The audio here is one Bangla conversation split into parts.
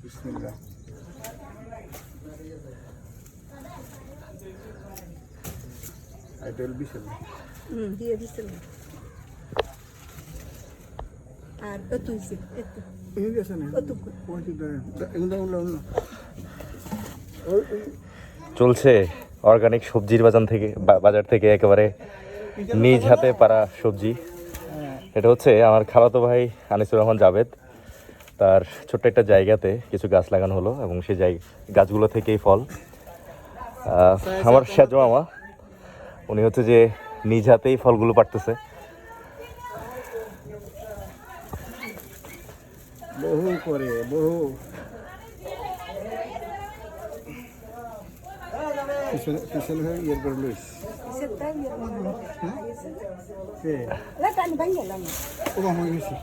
বিসমিল্লাহ। এটা বিশাল। দিয়ে দিছিল। আর তুইছে একটু। এই গেছে না। কত পয়সা দেন? এগুলো না। চলছে অর্গানিক সবজির বাজার থেকে একেবারে নিজ হাতে পারা সবজি। এটা হচ্ছে আমার খালাতো ভাই আনিসুর রহমান জাভেদ, তার ছোট্ট একটা জায়গাতে কিছু গাছ লাগানো হলো এবং সেই গাছগুলো থেকেই ফল। আমার সাজু মামা উনি হচ্ছে যে নিজ হাতেই ফলগুলো পাড়তেছে। বহু করে বহু পিছনে ইয়ের করে লইস। ও মামা গেছি।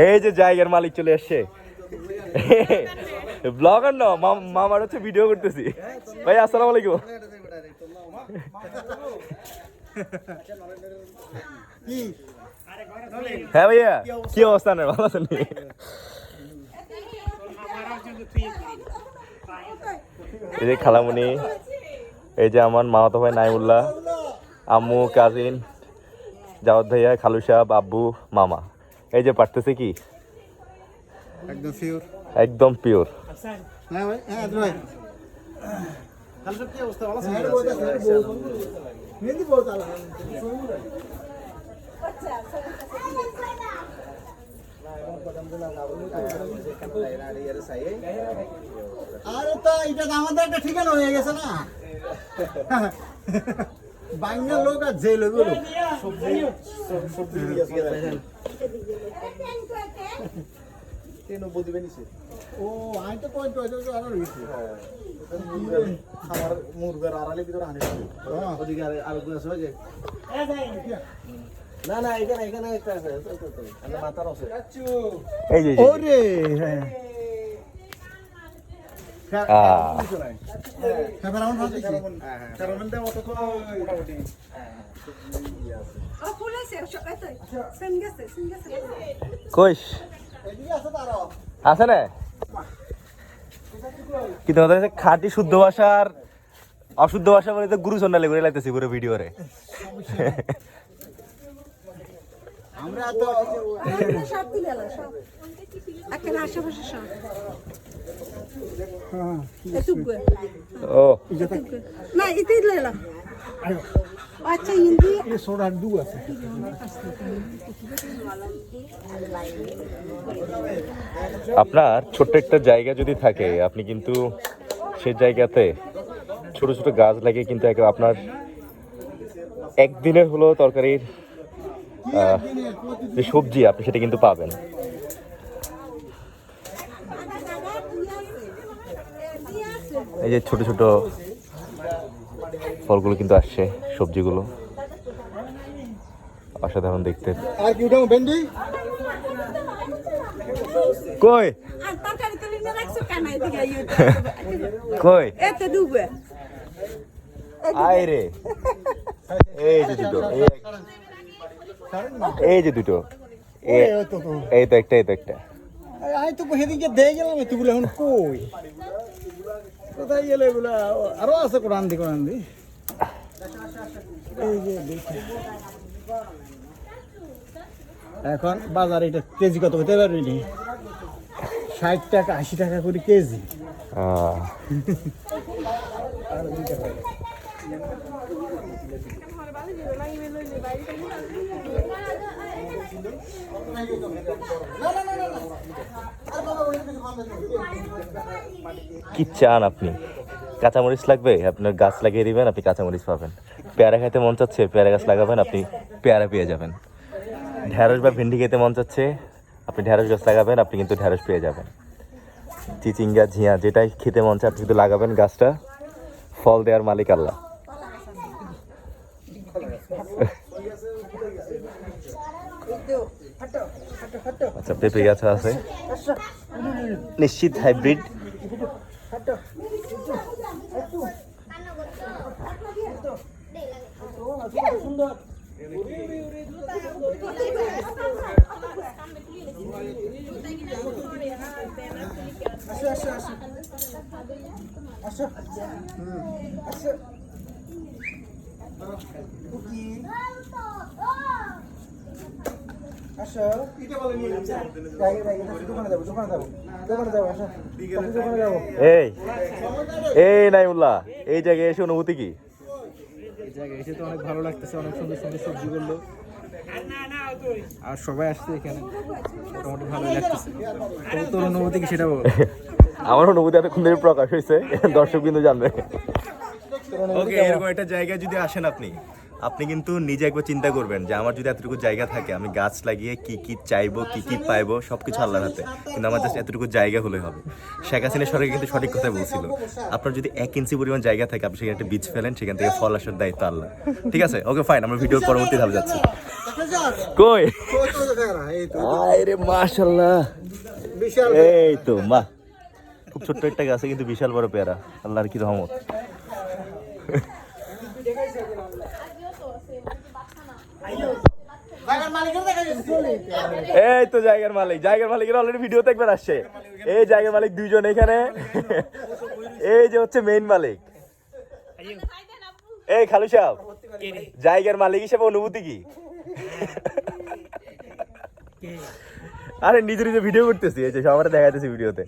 এই যে জায়গার মালিক চলে আসছে, ব্লগার না, মামার হচ্ছে ভিডিও করতেছি। ভাই আসসালামু আলাইকুম। হ্যাঁ ভাইয়া, কি অবস্থা? ভালো আছেন? এই যে খালামুনি, এই যে আমার মামাতো ভাই নাইমুল্লাহ, আম্মু, কাজিন, জাওয়াদ ভাইয়া, খালু সাহেব, আব্বু, মামা। এই যে পারতেছে কি একদম পিওর, একদম পিওর। হ্যাঁ ভাই, হ্যাঁ ভাই। খালু সাহেব কি অবস্থা? ভালো আছেন? মেহেদি বহুত আলা। আরে তো এটা আমাদের একটা ঠিকানা হয়ে গেছে না, বাংলা লোক আর যে লোক ও আমি তো পয়েন্ট আরো রয়েছি আমার মুরগের আড়ালে ভিতরে আনি ওদিকে আর আছে যে না না এখানে এখানে একটা আছে মাথার আছে। এই যে ওরে হ্যাঁ কইস আছে না কি তোমাদের খাঁটি শুদ্ধ ভাষার অশুদ্ধ ভাষা বলে তো গুরু চন্ডালে করে লাগতেছি পুরো ভিডিওরে। আমরা তো সব দিলে সব একেবারে আশেপাশে সব ও না এটাই লইলাম। আচ্ছা হিন্দি এই সোডার দু আছে। আপনার ছোট্ট একটা জায়গা যদি থাকে, আপনি কিন্তু সেই জায়গাতে ছোট ছোট গাছ লাগিয়ে কিন্তু আপনার একদিনের হলো তরকারির যে সবজি আপনি সেটা কিন্তু পাবেন। এই যে ছোট ছোট ফলগুলো কিন্তু আসছে, সবজিগুলো অসাধারণ দেখতে। আর কি উঠাও ভেন্ডি কই কই আয় রে, এই যে দুটো, এই যে দুটো, এই তো একটা, এই তো একটা। আমি তো সেদিকে দিয়ে গেলাম এতগুলো, এখন কই কোথায় গেলে এগুলা? আরো আছে কোরআন দি এই যে এখন বাজারে এটা কেজি কত হতে পারবি নি? 60 টাকা 80 টাকা করে কেজি। কি চান আপনি? কাঁচামরিচ লাগবে, আপনার গাছ লাগিয়ে দিবেন, আপনি কাঁচামরিচ পাবেন। পেয়ারা খেতে মন চাচ্ছে, পেয়ারা গাছ লাগাবেন, আপনি পেয়ারা পেয়ে যাবেন। ঢেঁড়স বা ভেন্ডি খেতে মন চাচ্ছে, আপনি ঢেঁড়স গাছ লাগাবেন, আপনি কিন্তু ঢেঁড়স পেয়ে যাবেন। চিচিঙ্গা, ঝিয়া, যেটাই খেতে মন চাচ্ছে আপনি শুধু লাগাবেন গাছটা, ফল দেওয়ার মালিক আল্লাহ। আচ্ছা, পেঁপে গাছ আছে, নিশ্চিত হাইব্রিড। আসো আসো আসো আসো আসো কুকি আসো দোকানে যাবো আসো দোকানে যাবো এই এই নাইমুল্লাহ, এই জায়গায় এসে অনুভূতি কি? এই জায়গায় এসে তো অনেক ভালো লাগতেছে, অনেক সুন্দর সুন্দর সবজি করলো আর সবাই আসছে এখানে, মোটামুটি ভালোই লাগতেছে। তোর অনুভূতি কি সেটা বল। আমার অনুভূতি এতক্ষণ ধরে প্রকাশ হয়েছে, দর্শক কিন্তু জানবে। ওকে, এরকম একটা জায়গায় যদি আসেন আপনি কিন্তু নিজে একবার চিন্তা করবেন যে আমার যদি এতটুকু জায়গা থাকে, আমি গাছ লাগিয়ে কি কি চাইবো, কি কি পাইবো, সবকিছু আল্লাহর হাতে। কিন্তু আমার জাস্ট এতটুকু জায়গা হলে হবে। শেখ হাসিনা সরকার কিন্তু সঠিক কথা বলছিল, আপনার যদি 1 ইঞ্চি পরিমাণ জায়গা থাকে, আপনি সেখানে একটা বীজ ফেলেন, সেখান থেকে ফল আসার দায়িত্ব আল্লাহ। ঠিক আছে, ওকে ফাইন, আমরা ভিডিওর পরবর্তী ধাপে যাচ্ছি। কই আরে মাশাআল্লাহ, এই তো মা, খুব ছোট্ট একটা গাছে কিন্তু বিশাল বড় পেয়ারা, আল্লাহর কি রহমত। এই তো জায়গার মালিকের অলরেডি ভিডিওতে একবার আসছে। এই জায়গার মালিক দুইজন এখানে, এই যে হচ্ছে মেইন মালিক। এই খালু সাহেব, জায়গার মালিক হিসেবে অনুভূতি কি? আরে নিজে নিজে ভিডিও করতেছি, এই যে সবার দেখাইতেছি ভিডিওতে।